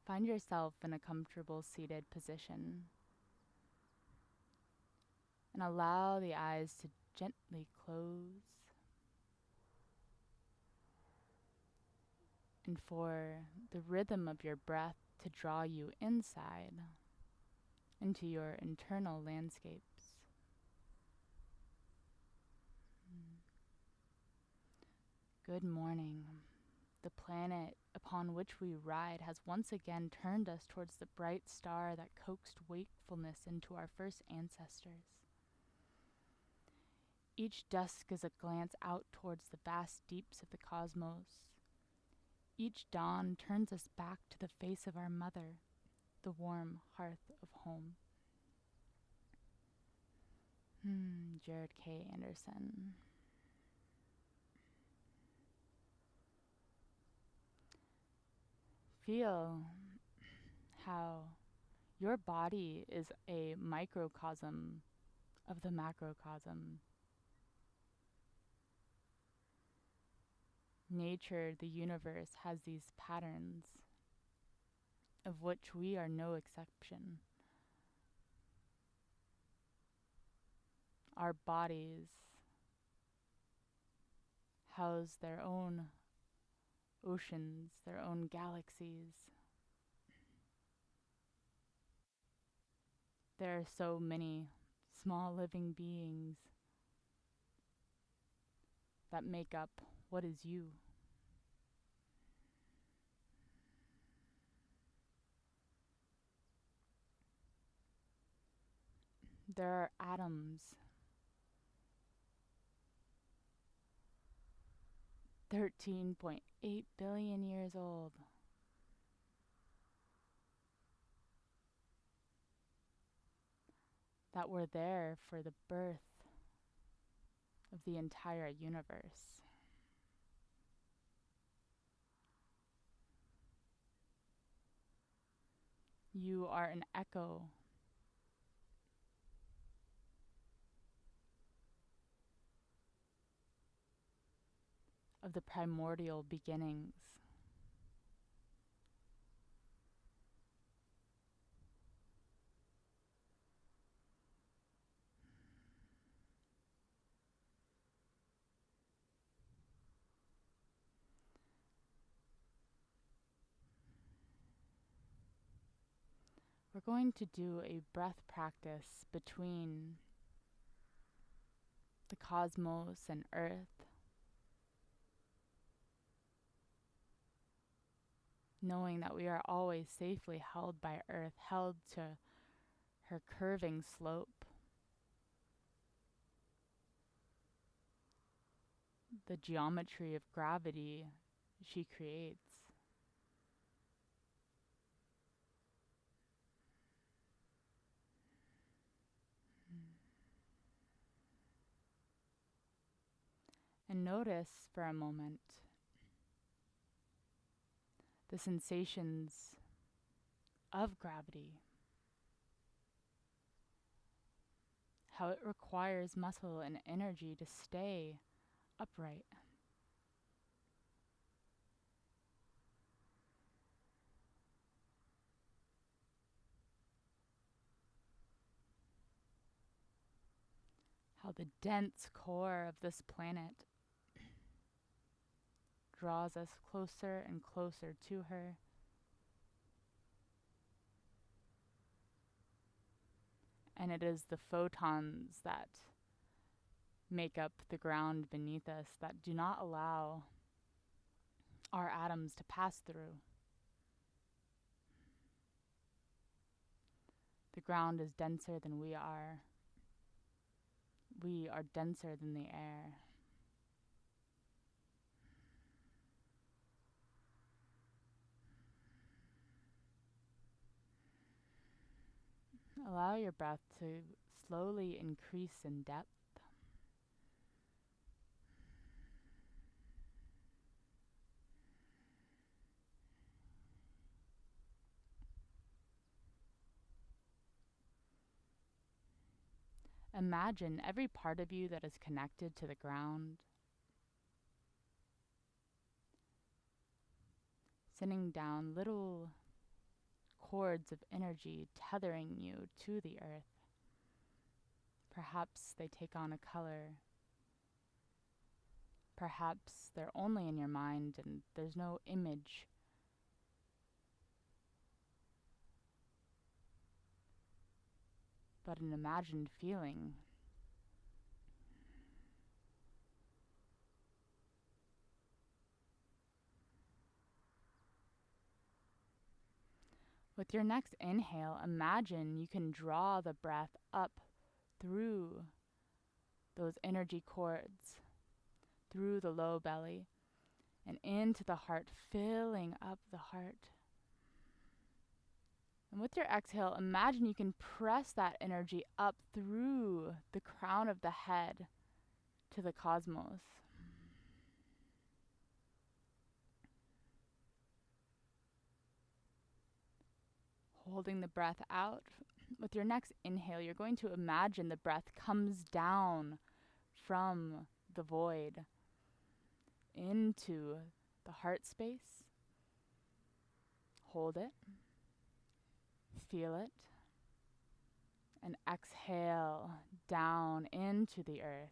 Find yourself in a comfortable seated position and allow the eyes to gently close and for the rhythm of your breath to draw you inside into your internal landscapes. Good morning. The planet upon which we ride has once again turned us towards the bright star that coaxed wakefulness into our first ancestors. Each dusk is a glance out towards the vast deeps of the cosmos. Each dawn turns us back to the face of our mother, the warm hearth of home. Jared K. Anderson. Feel how your body is a microcosm of the macrocosm. Nature, the universe, has these patterns of which we are no exception. Our bodies house their own oceans, their own galaxies. There are so many small living beings that make up what is you. There are atoms, 13.8 billion years old. That were there for the birth of the entire universe. You are an echo of the primordial beginnings. We're going to do a breath practice between the cosmos and Earth, knowing that we are always safely held by Earth, held to her curving slope, the geometry of gravity she creates. And notice for a moment the sensations of gravity, how it requires muscle and energy to stay upright. How the dense core of this planet draws us closer and closer to her. And it is the photons that make up the ground beneath us that do not allow our atoms to pass through. The ground is denser than we are. We are denser than the air. Allow your breath to slowly increase in depth. Imagine every part of you that is connected to the ground, sending down little cords of energy tethering you to the earth. Perhaps they take on a color. Perhaps they're only in your mind and there's no image. But an imagined feeling. With your next inhale, imagine you can draw the breath up through those energy cords, through the low belly, and into the heart, filling up the heart. And with your exhale, imagine you can press that energy up through the crown of the head to the cosmos. Holding the breath out. With your next inhale, you're going to imagine the breath comes down from the void into the heart space. Hold it. Feel it. And exhale down into the earth.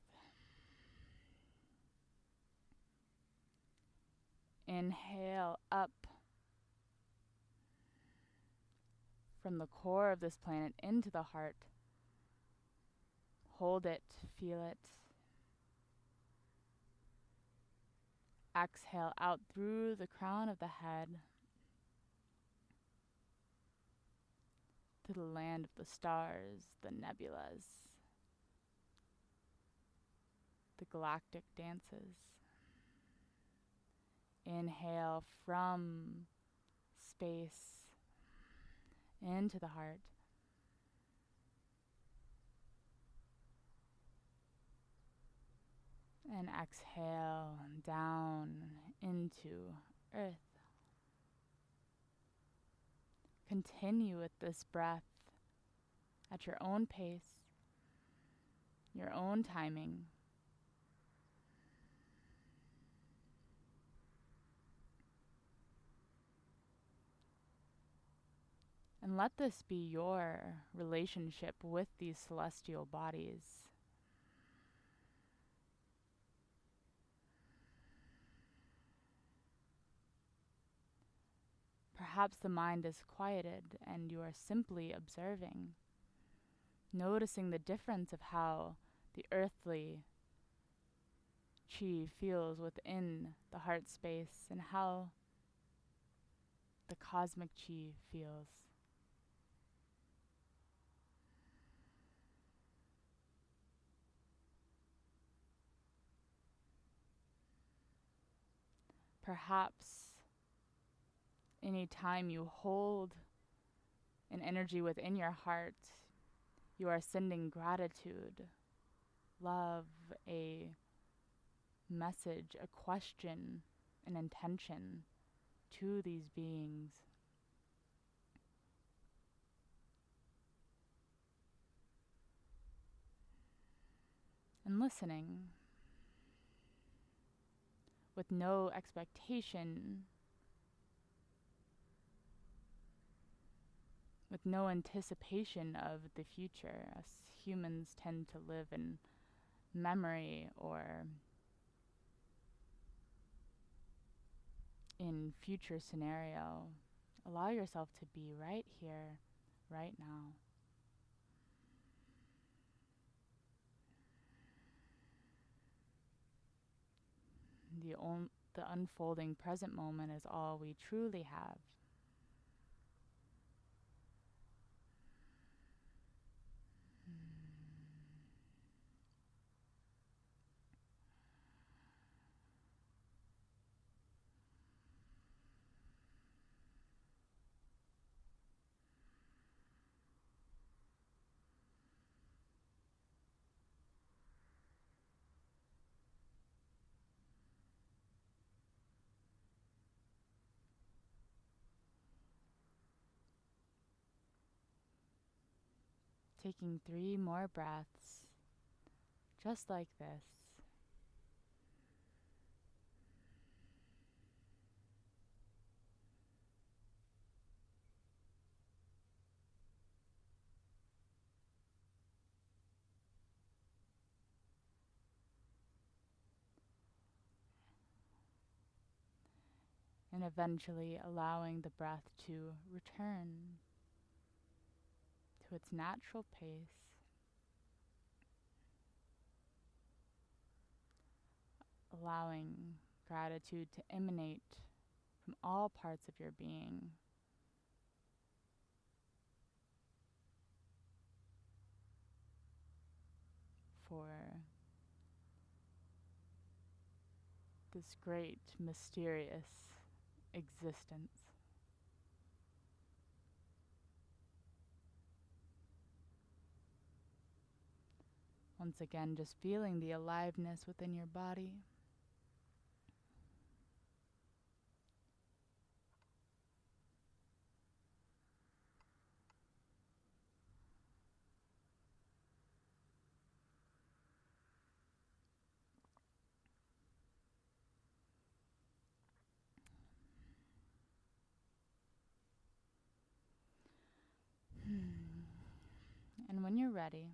Inhale up from the core of this planet into the heart. Hold it, feel it. Exhale out through the crown of the head to the land of the stars, the nebulas, the galactic dances. Inhale from space into the heart. And exhale down into earth. Continue with this breath at your own pace, your own timing. And let this be your relationship with these celestial bodies. Perhaps the mind is quieted and you are simply observing, noticing the difference of how the earthly chi feels within the heart space and how the cosmic chi feels. Perhaps any time you hold an energy within your heart, you are sending gratitude, love, a message, a question, an intention to these beings. And listening with no expectation, with no anticipation of the future. Us humans tend to live in memory or in future scenario. Allow yourself to be right here, right now. The unfolding present moment is all we truly have. Taking 3 more breaths, just like this. and eventually allowing the breath to return to its natural pace, allowing gratitude to emanate from all parts of your being. For this great, mysterious existence. Once again, just feeling the aliveness within your body. And when you're ready,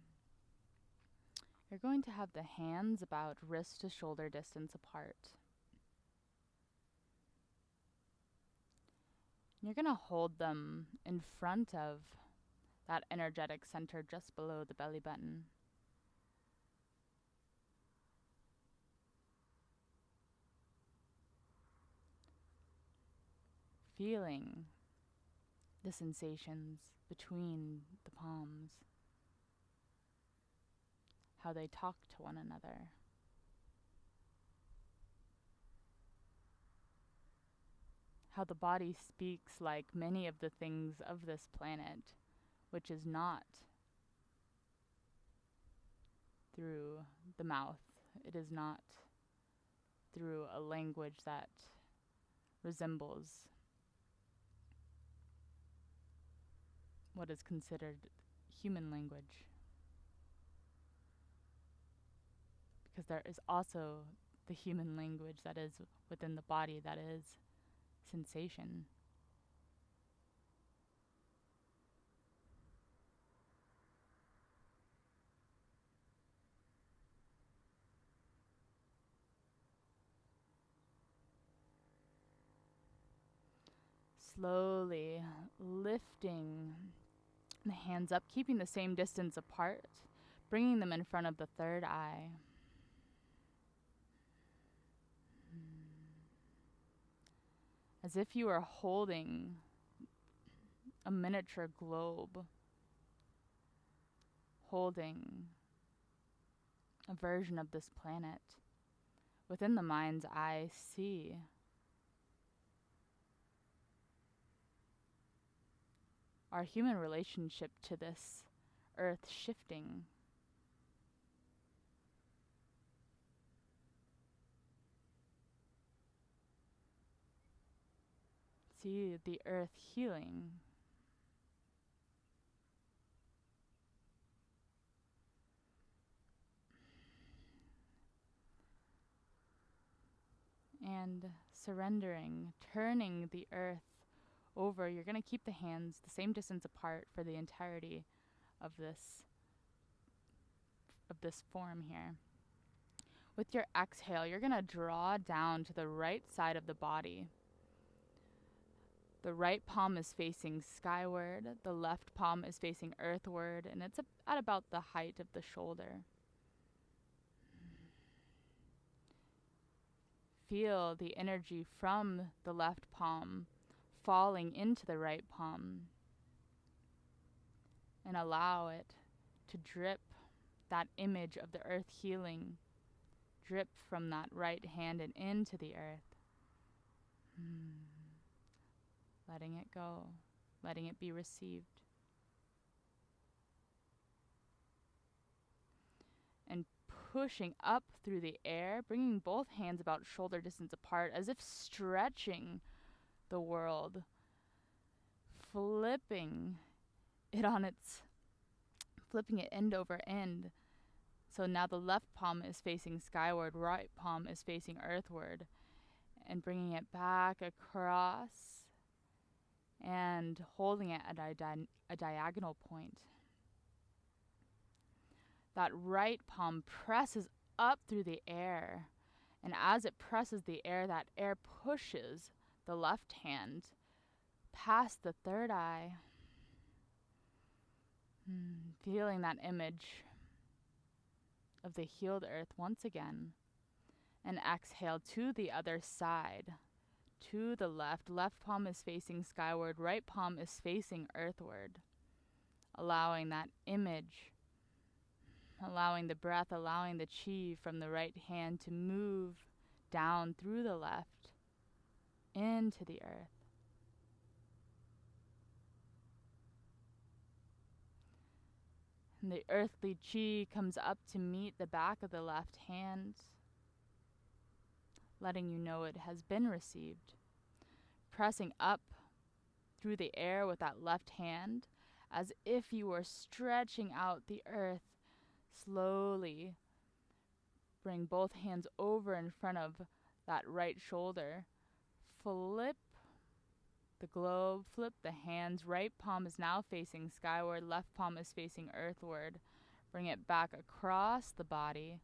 you're going to have the hands about wrist to shoulder distance apart. You're going to hold them in front of that energetic center just below the belly button. Feeling the sensations between the palms, how they talk to one another. How the body speaks like many of the things of this planet, which is not through the mouth. It is not through a language that resembles what is considered human language. Because there is also the human language that is within the body, that is sensation. Slowly lifting the hands up, keeping the same distance apart, bringing them in front of the third eye. As if you are holding a miniature globe, holding a version of this planet. Within the mind's eye, see our human relationship to this earth shifting. See the earth healing. And surrendering, turning the earth over. You're going to keep the hands the same distance apart for the entirety of this form here. With your exhale, you're going to draw down to the right side of the body. The right palm is facing skyward, the left palm is facing earthward, and it's at about the height of the shoulder. Feel the energy from the left palm falling into the right palm, and allow it to drip, that image of the earth healing, drip from that right hand and into the earth. Letting it go, letting it be received. And pushing up through the air, bringing both hands about shoulder distance apart, as if stretching the world, flipping it end over end. So now the left palm is facing skyward, right palm is facing earthward, and bringing it back across and holding it at a diagonal point. That right palm presses up through the air, and as it presses the air, that air pushes the left hand past the third eye, feeling that image of the healed earth once again. And exhale to the other side, to the left. Left palm is facing skyward, right palm is facing earthward. Allowing that image, allowing the breath, allowing the chi from the right hand to move down through the left into the earth. And the earthly chi comes up to meet the back of the left hand, letting you know it has been received. Pressing up through the air with that left hand, as if you were stretching out the earth. Slowly bring both hands over in front of that right shoulder. Flip the globe, flip the hands. Right palm is now facing skyward, left palm is facing earthward. Bring it back across the body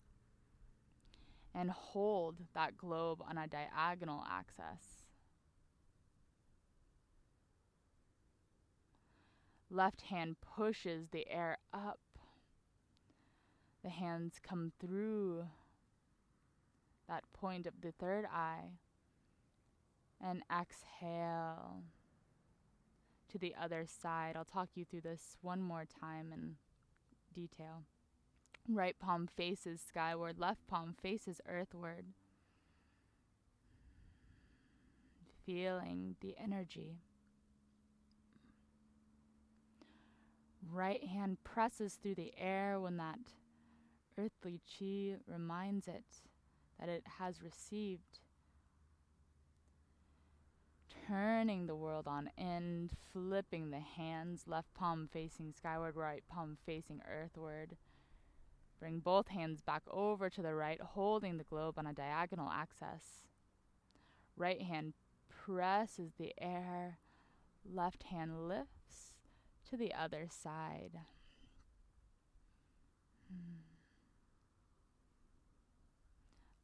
and hold that globe on a diagonal axis. Left hand pushes the air up. The hands come through that point of the third eye and exhale to the other side. I'll talk you through this one more time in detail. Right palm faces skyward, left palm faces earthward. Feeling the energy. Right hand presses through the air when that earthly chi reminds it that it has received. Turning the world on end, flipping the hands, left palm facing skyward, right palm facing earthward. Bring both hands back over to the right, holding the globe on a diagonal axis. Right hand presses the air, left hand lifts to the other side.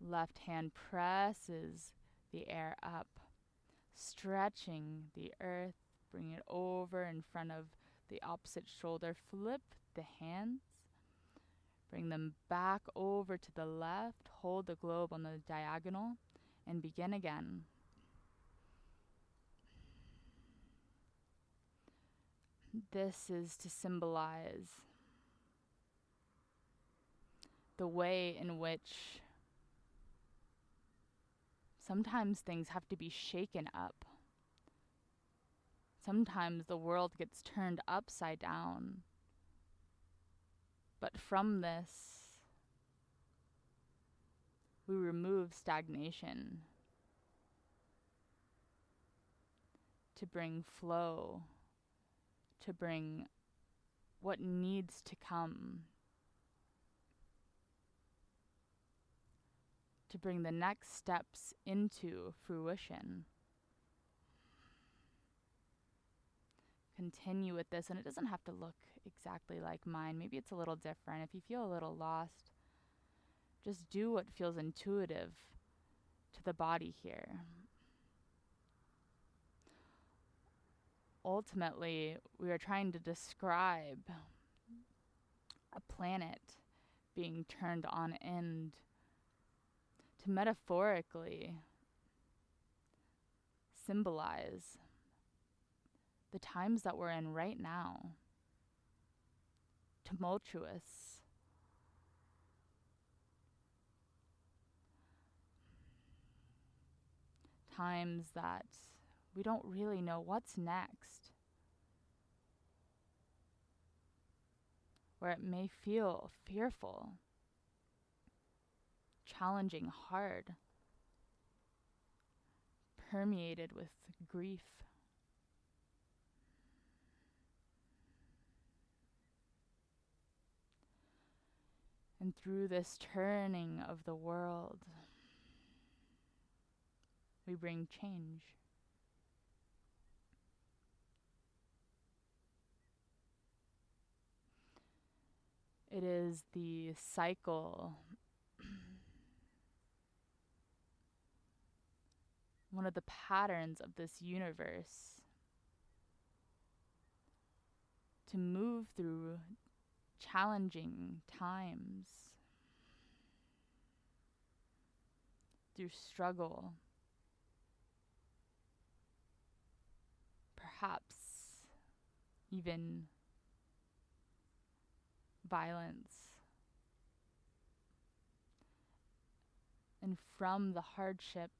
Left hand presses the air up, stretching the earth, bring it over in front of the opposite shoulder. Flip the hands, bring them back over to the left, hold the globe on the diagonal, and begin again. This is to symbolize the way in which sometimes things have to be shaken up. Sometimes the world gets turned upside down. But from this, we remove stagnation to bring flow, to bring what needs to come, to bring the next steps into fruition. Continue with this, and it doesn't have to look exactly like mine. Maybe it's a little different. If you feel a little lost, just do what feels intuitive to the body here. Ultimately, we are trying to describe a planet being turned on end to metaphorically symbolize the times that we're in right now. Tumultuous. Times that we don't really know what's next. Where it may feel fearful, challenging, hard, permeated with grief. And through this turning of the world, we bring change. It is the cycle one of the patterns of this universe to move through challenging times, through struggle, perhaps even violence. And from the hardship,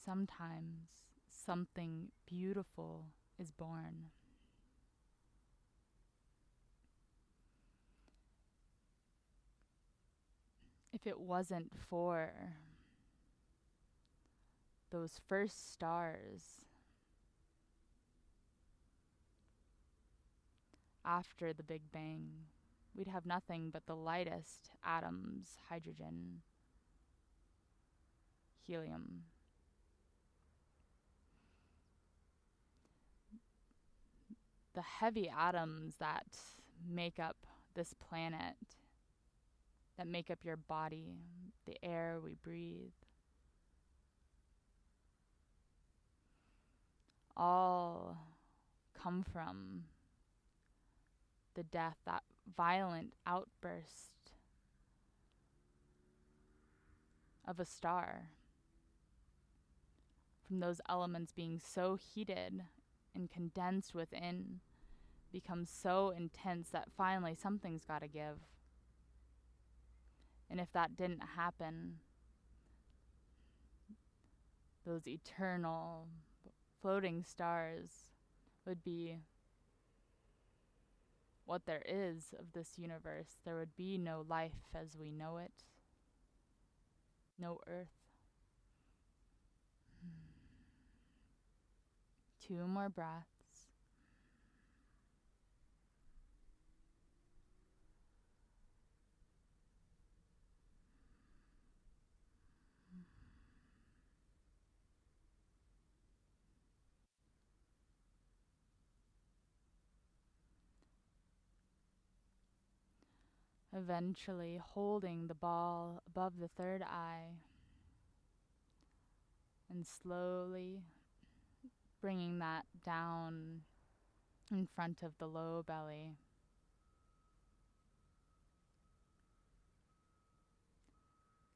sometimes something beautiful is born. If it wasn't for those first stars after the Big Bang, we'd have nothing but the lightest atoms, hydrogen, helium. The heavy atoms that make up this planet, that make up your body, the air we breathe, all come from the death, that violent outburst of a star, from those elements being so heated and condensed within, becomes so intense that finally something's got to give. And if that didn't happen, those eternal floating stars would be what there is of this universe. There would be no life as we know it, no earth. 2 more breaths. Eventually holding the ball above the third eye and slowly bringing that down in front of the low belly.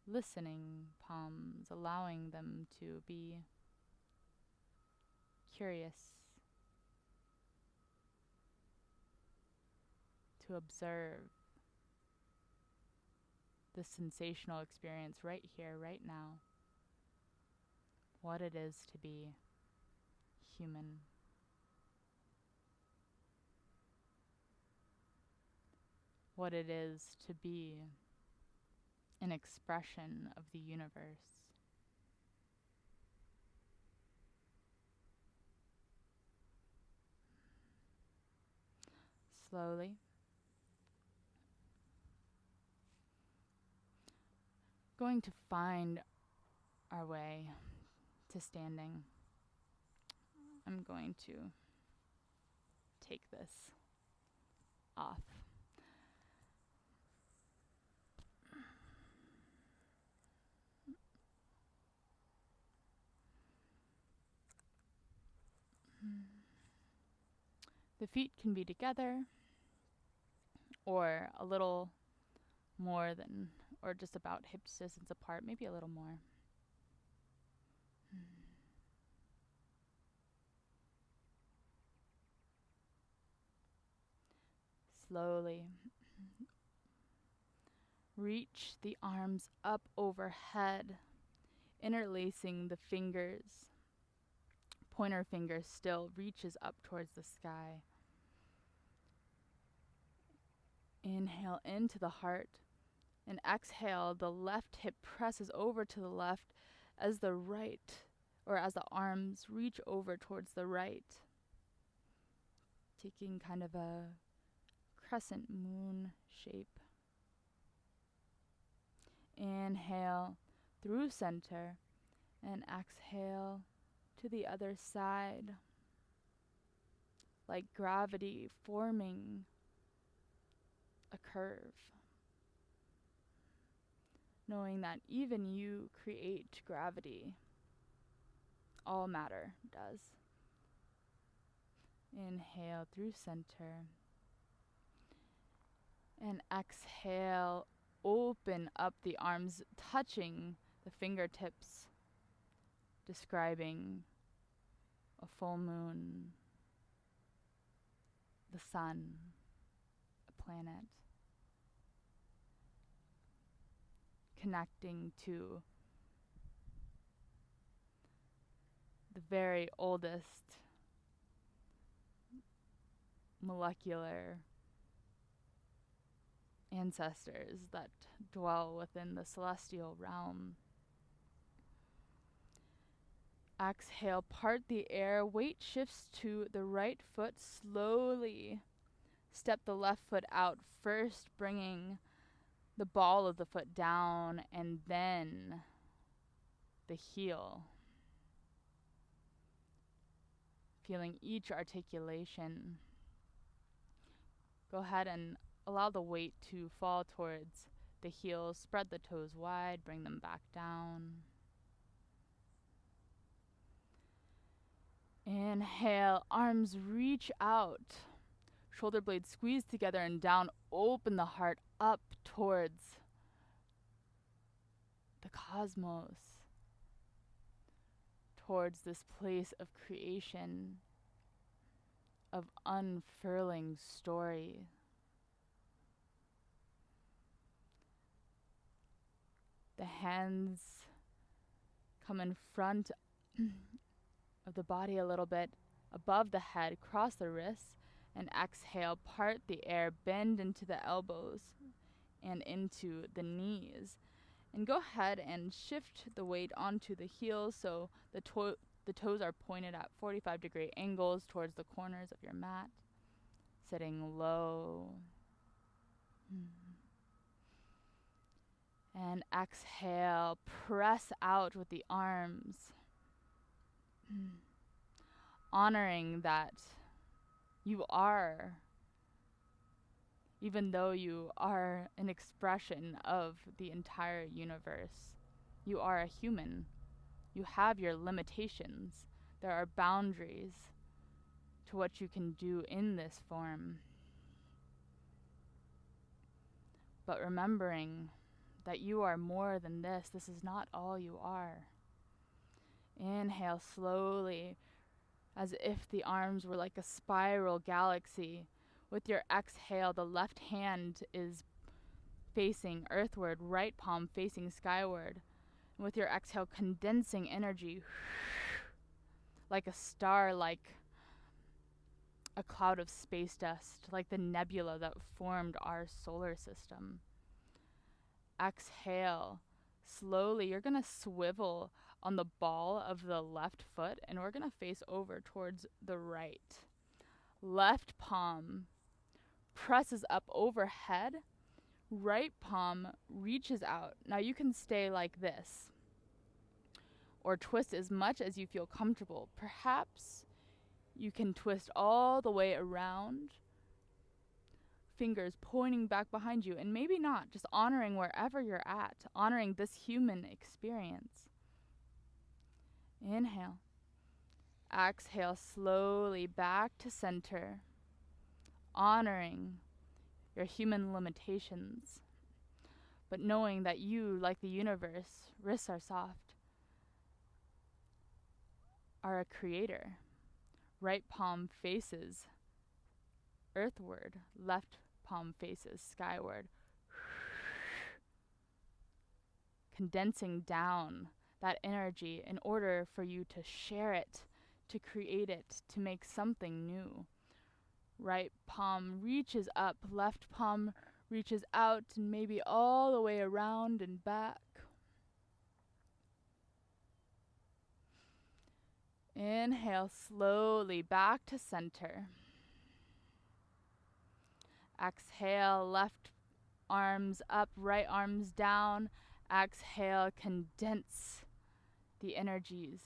Listening palms, allowing them to be curious, to observe the sensational experience right here, right now. What it is to be human. What it is to be an expression of the universe. Slowly, going to find our way to standing. I'm going to take this off. The feet can be together or a little more than, or just about hip distance apart, maybe a little more. Slowly reach the arms up overhead, interlacing the fingers. Pointer finger still reaches up towards the sky. Inhale into the heart, and exhale, the left hip presses over to the left as the right, or as the arms reach over towards the right, taking kind of a crescent moon shape. Inhale through center, and exhale to the other side, like gravity forming a curve. knowing that even you create gravity. All matter does. Inhale through center. And exhale, open up the arms, touching the fingertips, describing a full moon, the sun, a planet, connecting to the very oldest molecular ancestors that dwell within the celestial realm. Exhale, part the air, weight shifts to the right foot, slowly step the left foot out, first bringing the ball of the foot down and then the heel. Feeling each articulation. Go ahead and allow the weight to fall towards the heels. Spread the toes wide, bring them back down. Inhale, arms reach out. Shoulder blades squeeze together and down. Open the heart up towards the cosmos, towards this place of creation, of unfurling story. The hands come in front of the body a little bit, above the head, cross the wrists, and exhale, part the air, bend into the elbows and into the knees. And go ahead and shift the weight onto the heels so the toes are pointed at 45-degree angles towards the corners of your mat, sitting low. And exhale, press out with the arms, honoring that you are, even though you are an expression of the entire universe, you are a human. You have your limitations. There are boundaries to what you can do in this form. But remembering that you are more than this. This is not all you are. Inhale slowly, as if the arms were like a spiral galaxy. With your exhale, the left hand is facing earthward, right palm facing skyward. And with your exhale, condensing energy like a star, like a cloud of space dust, like the nebula that formed our solar system. Exhale. Slowly, you're going to swivel on the ball of the left foot, and we're going to face over towards the right. Left palm presses up overhead. Right palm reaches out. Now you can stay like this, or twist as much as you feel comfortable. Perhaps you can twist all the way around, fingers pointing back behind you, and maybe not, just honoring wherever you're at, honoring this human experience. Inhale. Exhale slowly back to center, honoring your human limitations, but knowing that you, like the universe, wrists are soft, are a creator. Right palm faces earthward, left palm faces skyward, condensing down that energy in order for you to share it, to create it, to make something new. Right palm reaches up, left palm reaches out, and maybe all the way around and back. Inhale slowly back to center. Exhale, left arms up, right arms down. Exhale, condense the energies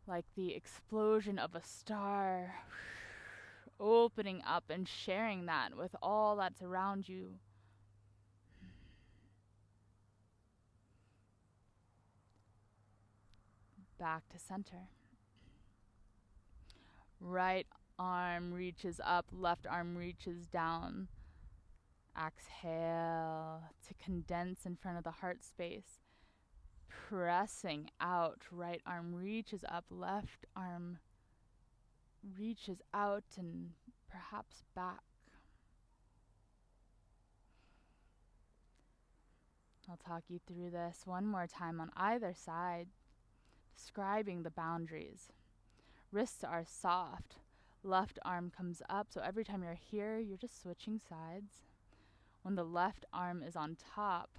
like the explosion of a star, opening up and sharing that with all that's around you. Back to center. Right arm reaches up, left arm reaches down. Exhale to condense in front of the heart space. Pressing out, right arm reaches up, left arm reaches out and perhaps back. I'll talk you through this one more time on either side, describing the boundaries. Wrists are soft. Left arm comes up, so every time you're here, you're just switching sides. When the left arm is on top,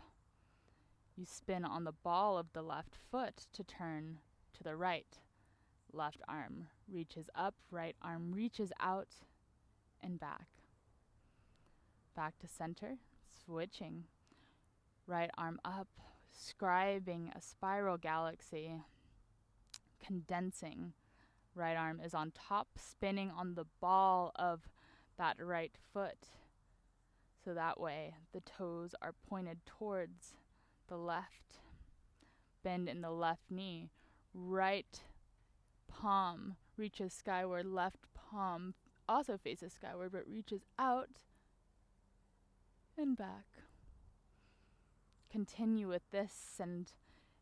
you spin on the ball of the left foot to turn to the right. Left arm reaches up, right arm reaches out and back. Back to center, switching. Right arm up, scribing a spiral galaxy, condensing. Right arm is on top, spinning on the ball of that right foot. So that way the toes are pointed towards the left. Bend in the left knee. Right palm reaches skyward, left palm also faces skyward but reaches out and back. Continue with this, and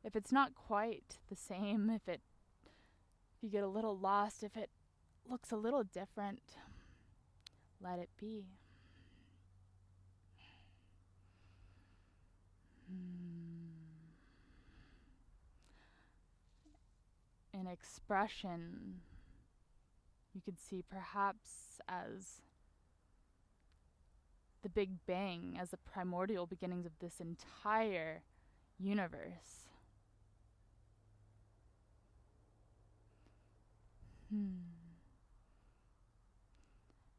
if it's not quite the same, if you get a little lost, if it looks a little different, let it be. An expression you could see perhaps as the Big Bang, as the primordial beginnings of this entire universe.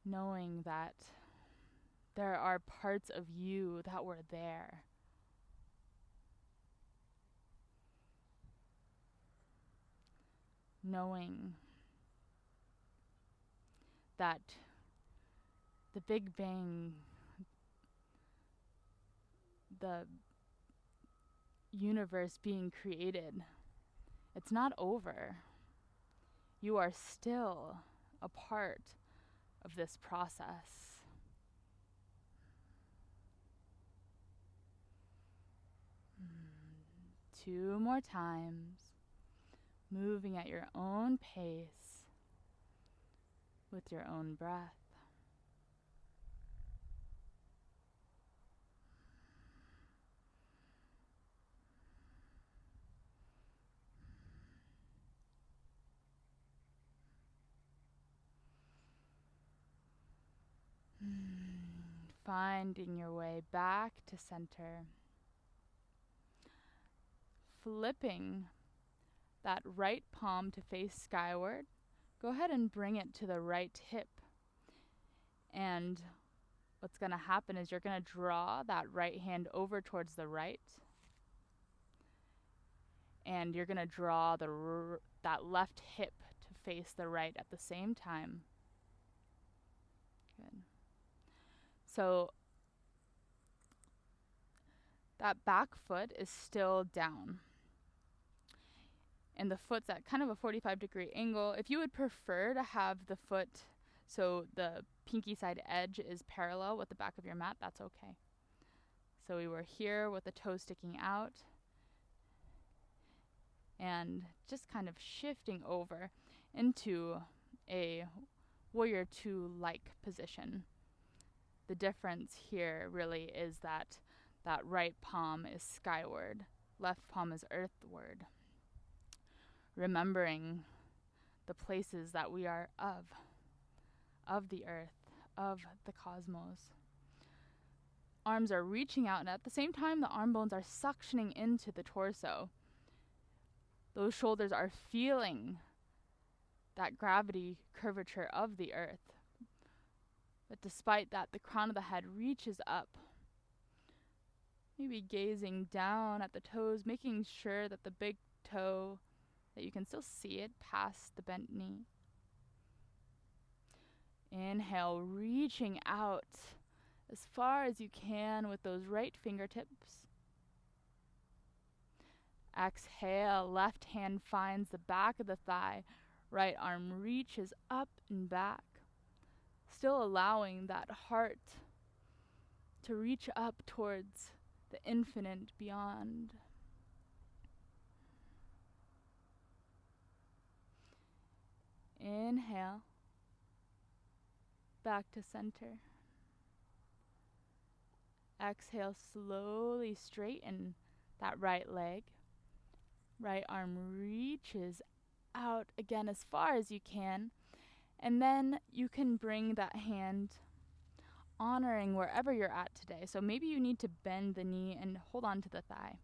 Knowing that there are parts of you that were there. Knowing that the Big Bang, the universe being created, it's not over. You are still a part of this process. Two more times, moving at your own pace with your own breath. Finding your way back to center. Flipping that right palm to face skyward. Go ahead and bring it to the right hip. And what's going to happen is you're going to draw that right hand over towards the right. And you're going to draw that left hip to face the right at the same time. Good. So that back foot is still down. And the foot's at kind of a 45-degree angle. If you would prefer to have the foot so the pinky side edge is parallel with the back of your mat, that's okay. So we were here with the toe sticking out and just kind of shifting over into a warrior two-like position. The difference here really is that right palm is skyward, left palm is earthward. Remembering the places that we are of the earth, of the cosmos. Arms are reaching out, and at the same time, the arm bones are suctioning into the torso. Those shoulders are feeling that gravity curvature of the earth. But despite that, the crown of the head reaches up. Maybe gazing down at the toes, making sure that the big toe, that you can still see it past the bent knee. Inhale, reaching out as far as you can with those right fingertips. Exhale, left hand finds the back of the thigh, right arm reaches up and back, still allowing that heart to reach up towards the infinite beyond. Inhale, back to center. Exhale, slowly straighten that right leg. Right arm reaches out again as far as you can. And then you can bring that hand honoring wherever you're at today. So maybe you need to bend the knee and hold on to the thigh.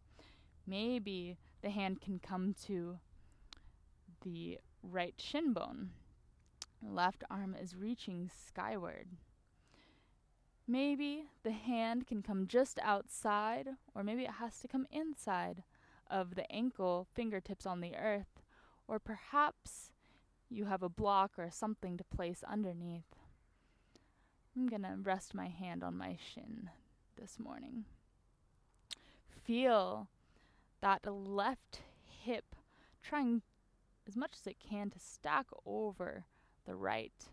Maybe the hand can come to the right shin bone. Left arm is reaching skyward. Maybe the hand can come just outside, or maybe it has to come inside of the ankle, fingertips on the earth, or perhaps you have a block or something to place underneath. I'm gonna rest my hand on my shin this morning. Feel that left hip trying as much as it can to stack over the right.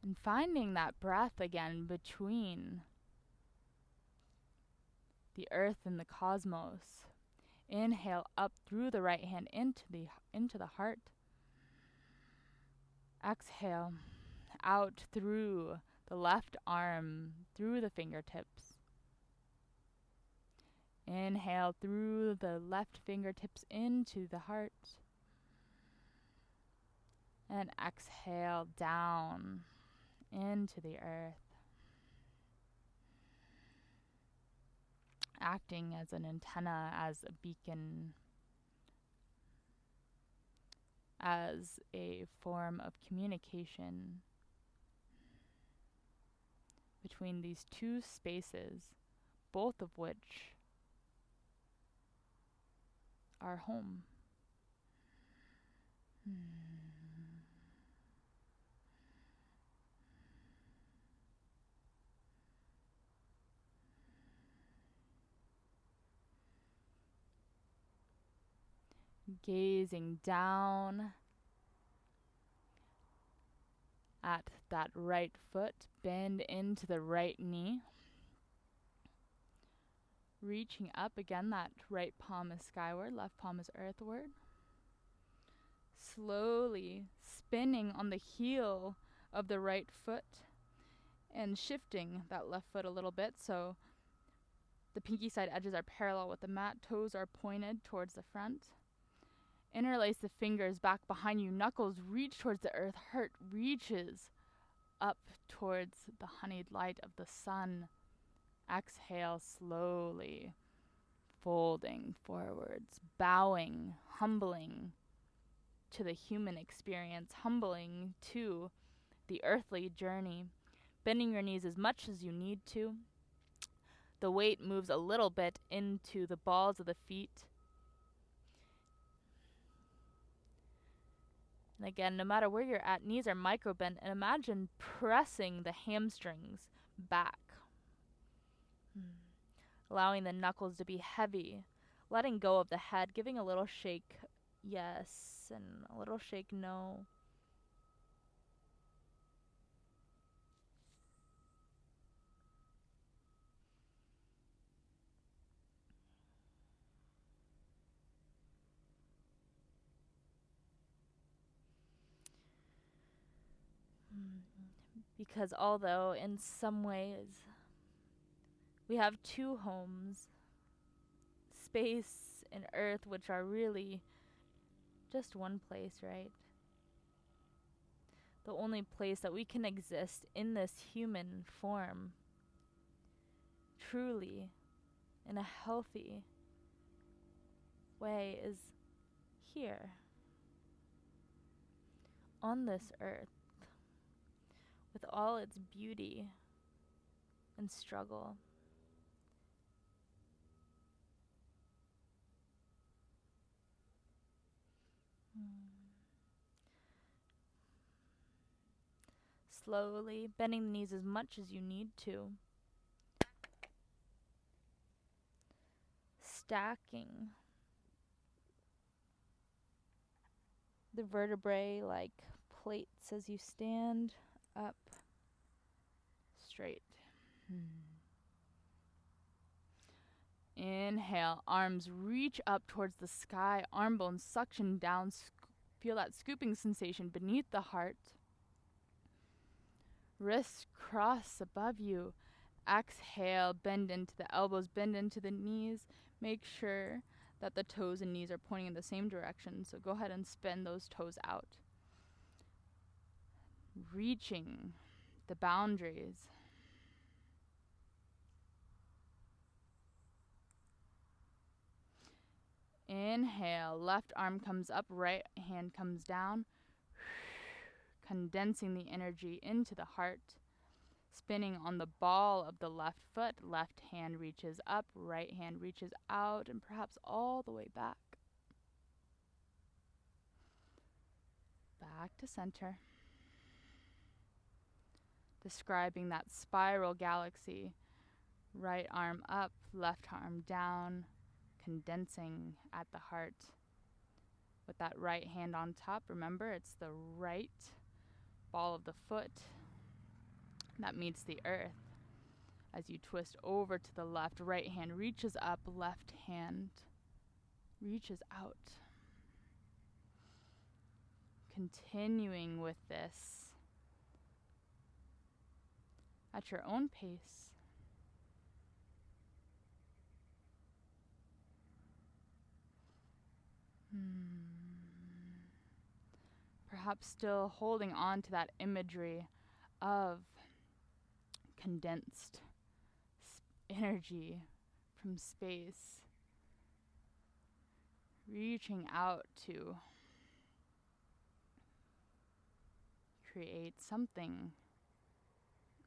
And finding that breath again between the earth and the cosmos. Inhale up through the right hand into the heart. Exhale out through the left arm, through the fingertips. Inhale through the left fingertips into the heart. And exhale down into the earth, acting as an antenna, as a beacon, as a form of communication between these two spaces, both of which are home. Gazing down at that right foot, bend into the right knee. Reaching up again, that right palm is skyward, left palm is earthward. Slowly spinning on the heel of the right foot and shifting that left foot a little bit so the pinky side edges are parallel with the mat, toes are pointed towards the front. Interlace the fingers back behind you, knuckles reach towards the earth, heart reaches up towards the honeyed light of the sun. Exhale slowly, folding forwards, bowing, humbling to the human experience, humbling to the earthly journey, bending your knees as much as you need to. The weight moves a little bit into the balls of the feet. And again, no matter where you're at, knees are micro bent, and imagine pressing the hamstrings back. Allowing the knuckles to be heavy, letting go of the head, giving a little shake yes and a little shake no. Because although in some ways we have two homes, space and earth, which are really just one place, right? The only place that we can exist in this human form, truly, in a healthy way, is here, on this earth, with all its beauty and struggle. slowly, bending the knees as much as you need to. Stacking the vertebrae like plates as you stand up straight. Inhale, arms reach up towards the sky, arm bones suction down, feel that scooping sensation beneath the heart. Wrists cross above you. Exhale, bend into the elbows, bend into the knees. Make sure that the toes and knees are pointing in the same direction, so go ahead and spin those toes out. Reaching the boundaries. Inhale, left arm comes up, right hand comes down, condensing the energy into the heart. Spinning on the ball of the left foot, left hand reaches up, right hand reaches out, and perhaps all the way back. Back to center. Describing that spiral galaxy. Right arm up, left arm down, condensing at the heart. With that right hand on top, remember it's the right ball of the foot that meets the earth. As you twist over to the left, right hand reaches up, left hand reaches out. Continuing with this at your own pace. Perhaps still holding on to that imagery of condensed energy from space, reaching out to create something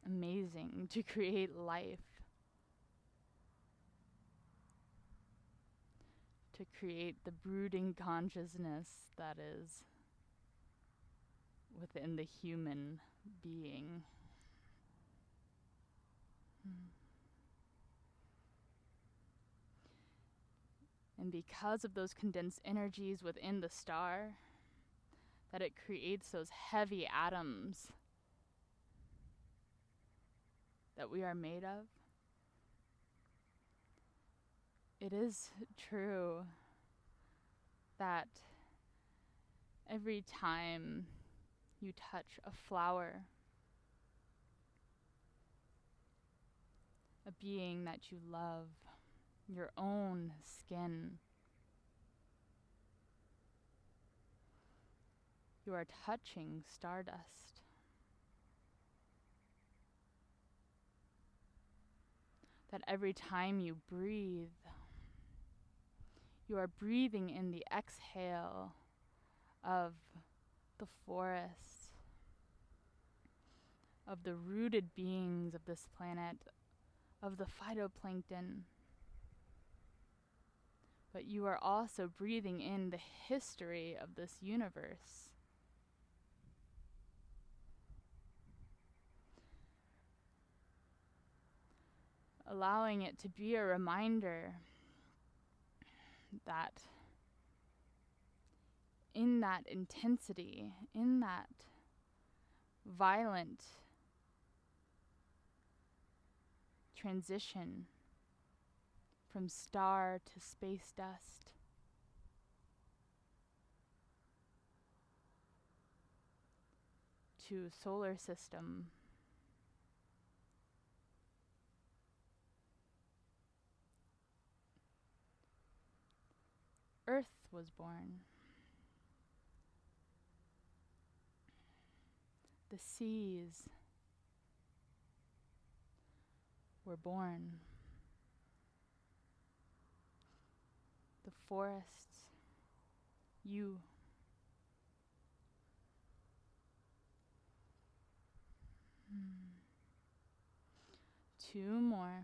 amazing, to create life, to create the brooding consciousness that is within the human being. And because of those condensed energies within the star, that it creates those heavy atoms that we are made of, it is true that every time you touch a flower, a being that you love, your own skin, you are touching stardust. That every time you breathe, you are breathing in the exhale of the forest, of the rooted beings of this planet, of the phytoplankton. But you are also breathing in the history of this universe. Allowing it to be a reminder that in that intensity, in that violent transition from star to space dust, to solar system, Earth was born. The seas were born. The forests, you. Two more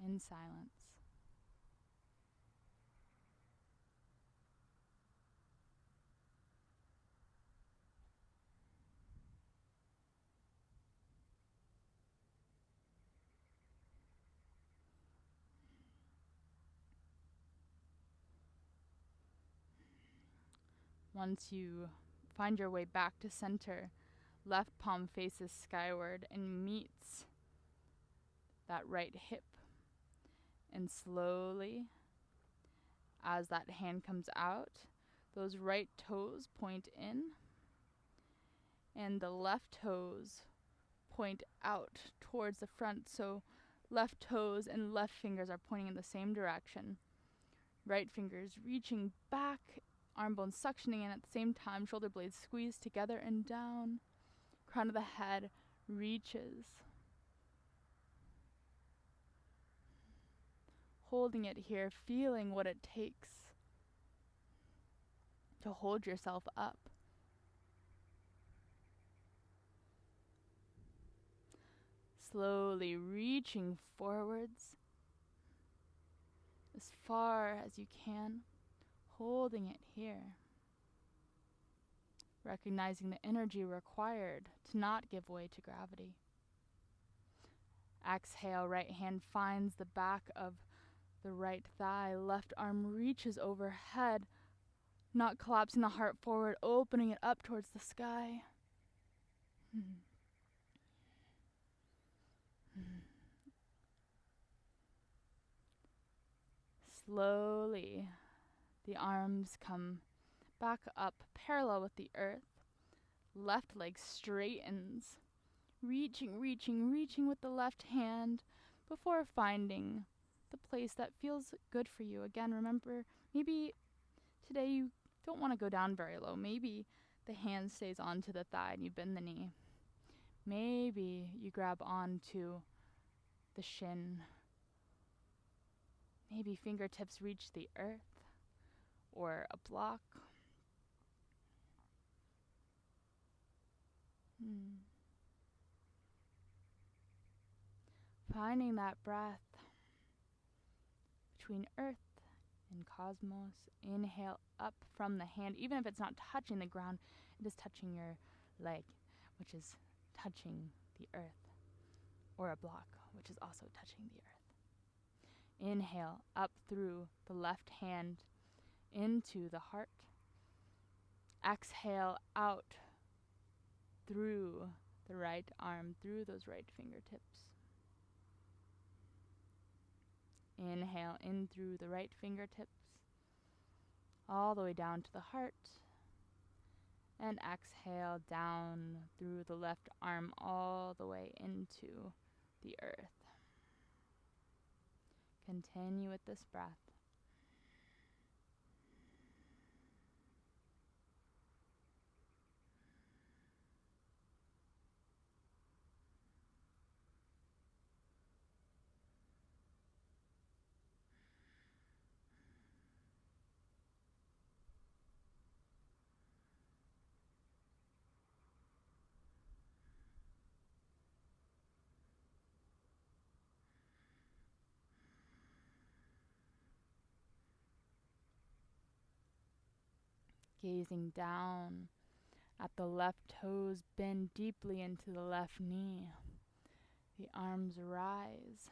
in silence. Once you find your way back to center, left palm faces skyward and meets that right hip. And slowly, as that hand comes out, those right toes point in, and the left toes point out towards the front. So left toes and left fingers are pointing in the same direction. Right fingers reaching back, arm bones suctioning in at the same time, shoulder blades squeeze together and down. Crown of the head reaches. Holding it here, feeling what it takes to hold yourself up. Slowly reaching forwards as far as you can, holding it here. Recognizing the energy required to not give way to gravity. Exhale, right hand finds the back of the right thigh, left arm reaches overhead, not collapsing the heart forward, opening it up towards the sky. Slowly, the arms come back up parallel with the earth. Left leg straightens, reaching with the left hand before finding the place that feels good for you. Again, remember, maybe today you don't want to go down very low. Maybe the hand stays onto the thigh and you bend the knee. Maybe you grab onto the shin. Maybe fingertips reach the earth or a block. Finding that breath between earth and cosmos. Inhale up from the hand, even if it's not touching the ground, it is touching your leg, which is touching the earth, or a block, which is also touching the earth. Inhale up through the left hand into the heart. Exhale out through the right arm, through those right fingertips. Inhale in through the right fingertips, all the way down to the heart. And exhale down through the left arm, all the way into the earth. Continue with this breath. Gazing down at the left toes, bend deeply into the left knee. The arms rise,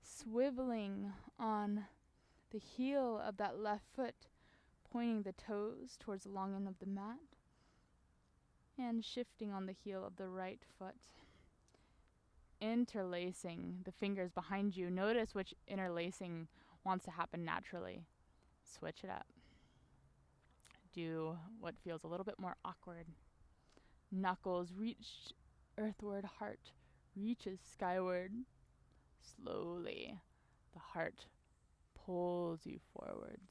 swiveling on the heel of that left foot, pointing the toes towards the long end of the mat, and shifting on the heel of the right foot. Interlacing the fingers behind you. Notice which interlacing wants to happen naturally. Switch it up. Do what feels a little bit more awkward. Knuckles reach earthward, heart reaches skyward. Slowly, the heart pulls you forwards.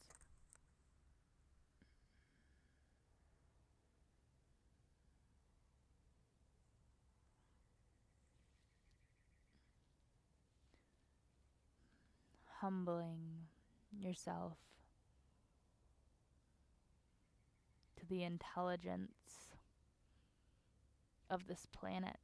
Humbling yourself to the intelligence of this planet.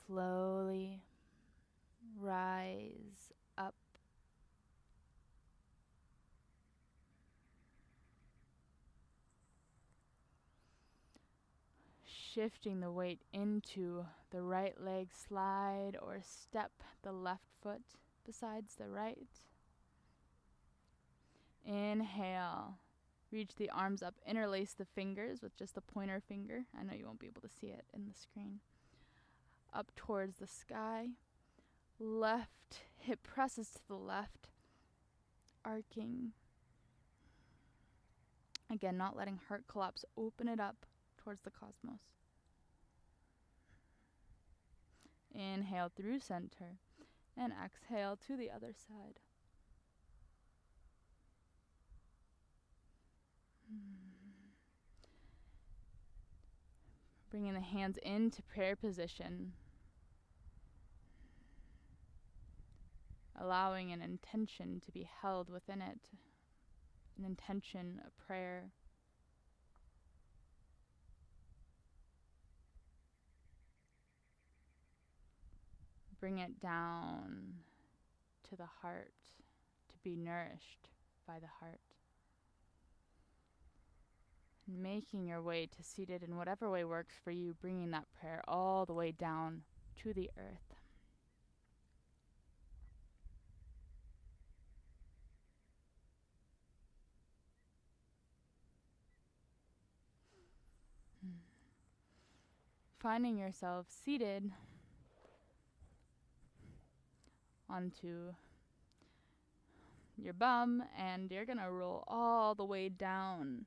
Slowly rise up Shifting the weight into the right leg, slide or step the left foot besides the right. Inhale. Reach the arms up, interlace the fingers with just the pointer finger. I know you won't be able to see it in the screen. Up towards the sky. Left hip presses to the left, arcing. Again, not letting heart collapse. Open it up towards the cosmos. Inhale through center and exhale to the other side. Bringing the hands into prayer position. Allowing an intention to be held within it. An intention, a prayer. Bring it down to the heart, to be nourished by the heart. Making your way to seated in whatever way works for you, bringing that prayer all the way down to the earth. Finding yourself seated onto your bum, and you're gonna roll all the way down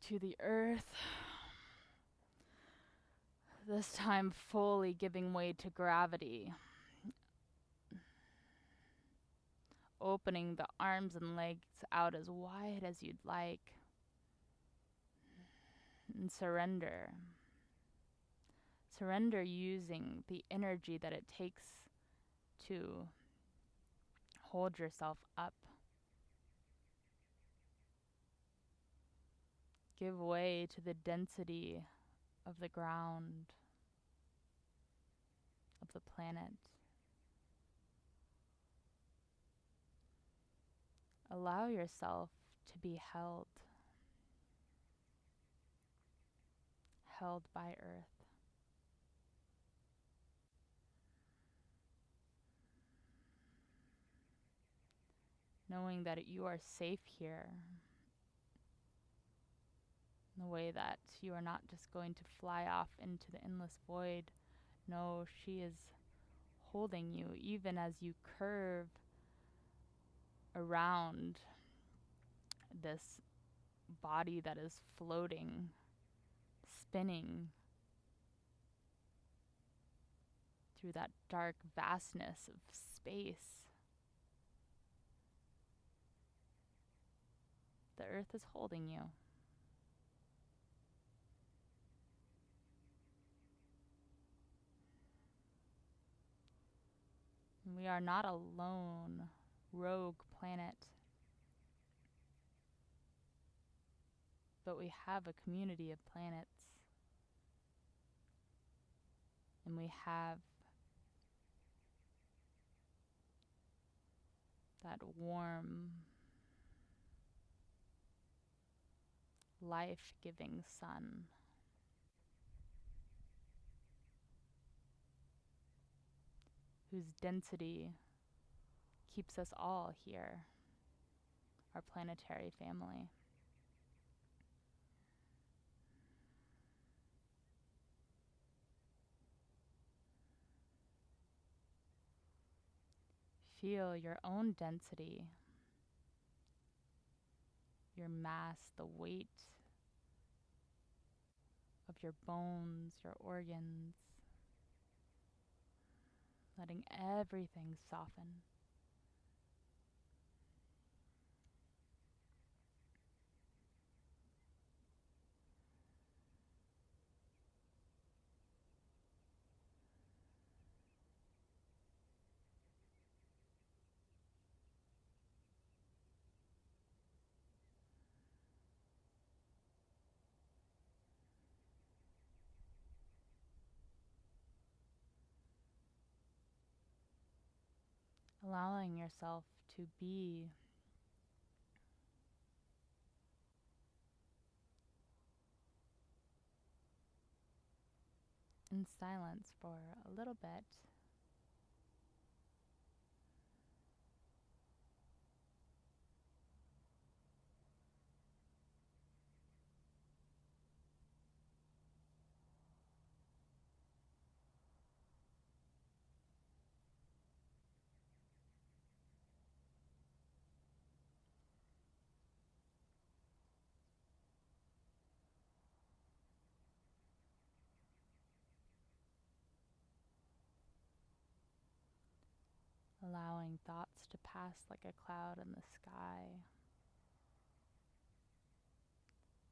to the earth. This time fully giving way to gravity. Opening the arms and legs out as wide as you'd like. And surrender. Surrender using the energy that it takes to hold yourself up. Give way to the density of the ground, of the planet. Allow yourself to be held by earth. Knowing that you are safe here. In a way that you are not just going to fly off into the endless void. No, she is holding you even as you curve around this body that is floating, spinning through that dark vastness of space. The earth is holding you. We are not a lone, rogue planet, but we have a community of planets. And we have that warm, life-giving sun. Whose density keeps us all here, our planetary family. Feel your own density, your mass, the weight of your bones, your organs, letting everything soften. Allowing yourself to be in silence for a little bit. Allowing thoughts to pass like a cloud in the sky,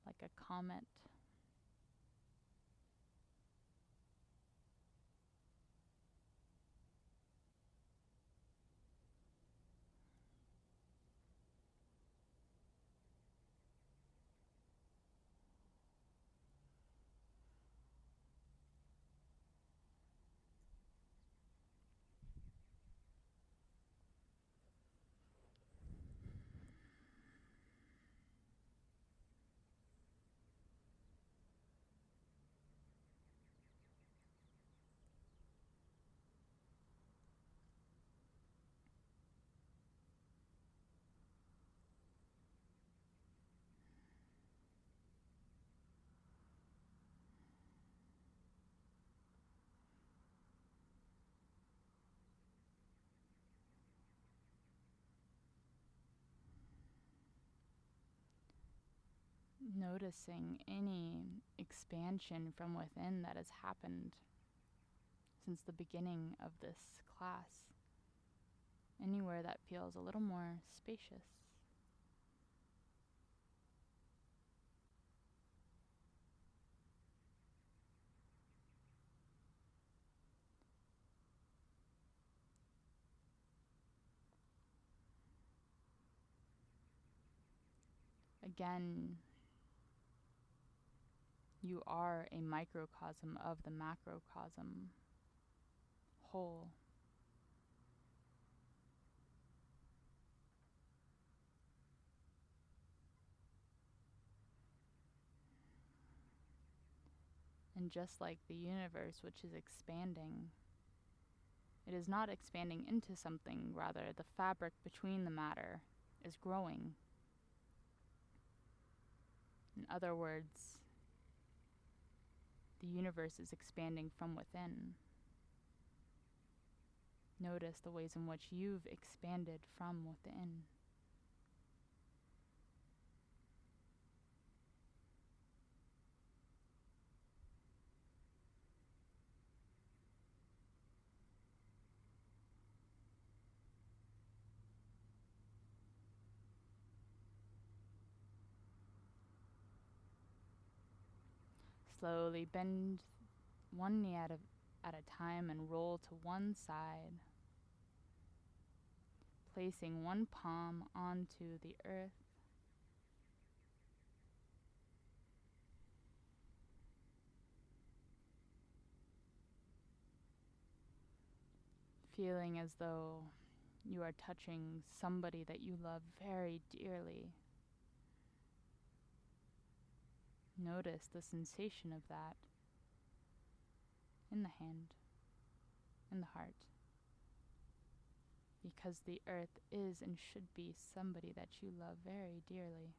like a comet. Noticing any expansion from within that has happened since the beginning of this class. Anywhere that feels a little more spacious. Again, you are a microcosm of the macrocosm whole. And just like the universe, which is expanding, it is not expanding into something, rather, the fabric between the matter is growing. In other words, the universe is expanding from within. Notice the ways in which you've expanded from within. Slowly bend one knee at a time and roll to one side, placing one palm onto the earth. Feeling as though you are touching somebody that you love very dearly. Notice the sensation of that in the hand, in the heart. Because the earth is and should be somebody that you love very dearly.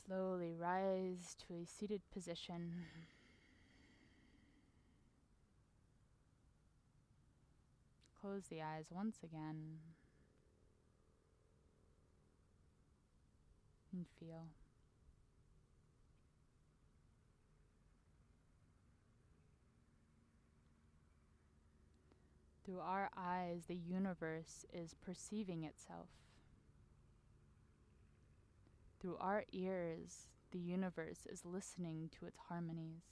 Slowly rise to a seated position. Close the eyes once again and feel. Through our eyes, the universe is perceiving itself. Through our ears, the universe is listening to its harmonies.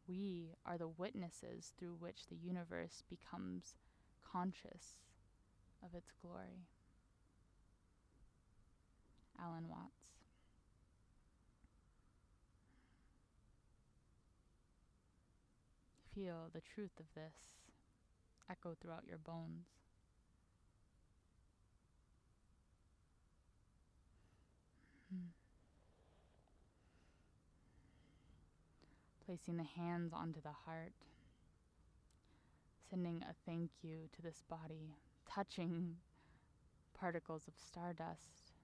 We are the witnesses through which the universe becomes conscious of its glory. Alan Watts. Feel the truth of this echo throughout your bones. Placing the hands onto the heart, sending a thank you to this body, touching particles of stardust,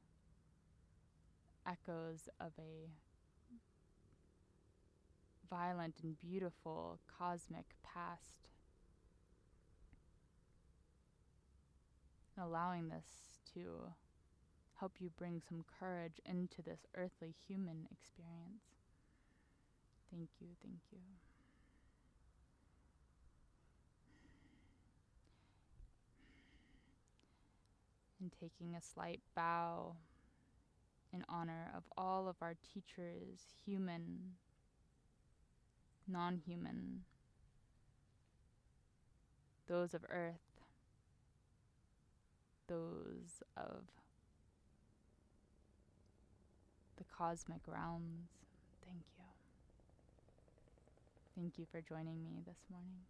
echoes of a violent and beautiful cosmic past, allowing this to help you bring some courage into this earthly human experience. Thank you, thank you. And taking a slight bow in honor of all of our teachers, human, non-human, those of earth, those of the cosmic realms. Thank you. Thank you for joining me this morning.